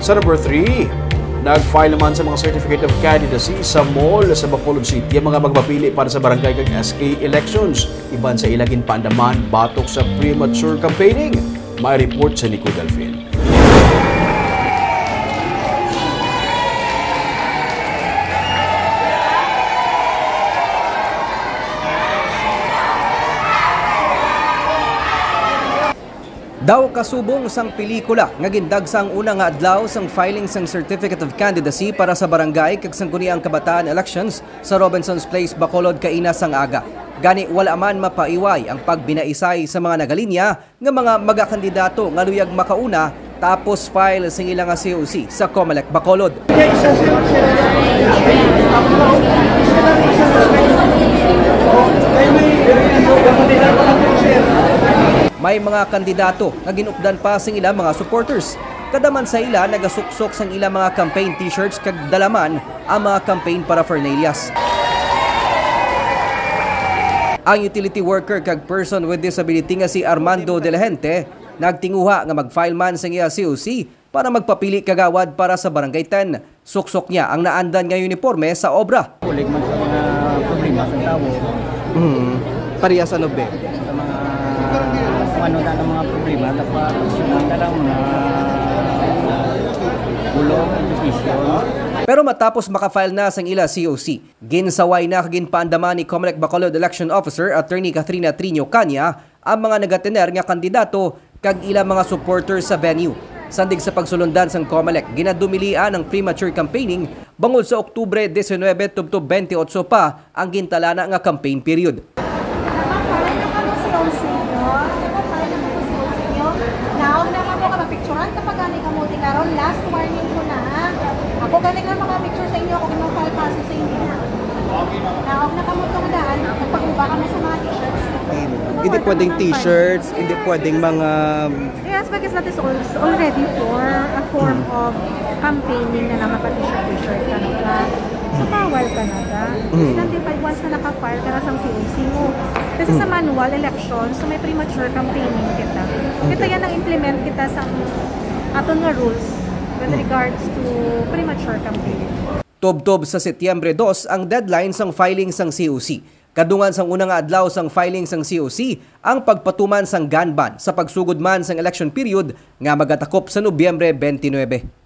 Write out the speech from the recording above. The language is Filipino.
Sa number 3, nag-file naman sa mga Certificate of Candidacy sa mall sa Bacolod City ang mga magpapili para sa barangay kag SK elections. Iban sa ilagin pandaman batok sa premature campaigning. May report sa Nico Delfin. Daw kasubong sang pelikula nga gindag sang una nga adlaw sang filing sang Certificate of Candidacy para sa barangay kag sangguniang kabataan elections sa Robinsons Place, Bacolod kaina sang aga. Gani wala man mapaiway ang pagbinaisay sa mga nagalinya nga mga magakandidato nga luyag makauna tapos file sing ilang nga COC sa Comelec, Bacolod. May mga kandidato nga ginupdan pa sing ilang mga supporters. Kadaman sa ila nagasuksok sang ilang mga campaign t-shirts kag dalaman ang mga campaign paraphernalias. Ang utility worker kag person with disability nga si Armando De La Gente nagtinguha nga mag-file man sa iya COC para magpapili kagawad para sa Barangay 10. Suksok niya ang naandan nga uniforme sa obra. Kulig man sa mga problema sa tao. Parehas ano be? Sa mga ano na ng mga problema dapat sundan na lang na bulong education. Pero matapos makafile na sang ila COC, ginsaway na kaginpaandaman ni Comelec Bacolod Election Officer Attorney Katrina Trino Canya ang mga nagatener nga kandidato kag ilang mga supporters sa venue. Sandig sa pagsulundan sang Comelec, ginadumilian ang premature campaigning bangod sa Oktubre 19 tubtob 28 pa ang gintalana nga campaign period. Last warning ko na. Ako galing na mga picture sa inyo, ako ginang-file pass sa inyo na. Naog na kamo itong daan, pag-uba kami sa mga t-shirts. Hindi pwedeng t-shirts, hindi pwedeng mga... Yes, because that is already for a form of campaigning na nakapa-t-shirt ka na. So, bawal ka na ka. Identify once na naka-file ka na sa COC mo. Kasi sa manual elections, so may premature campaigning kita. Kita yan ang implement kita sa aton nga rules with regards to premature campaigning. Tob-tob sa Setyembre 2 ang deadline sang filing sang COC. Kadungan sang unang adlaw sang filing sang COC ang pagpatuman sang gun ban sa pagsugod man sang election period nga magatakop sa Nobyembre 29.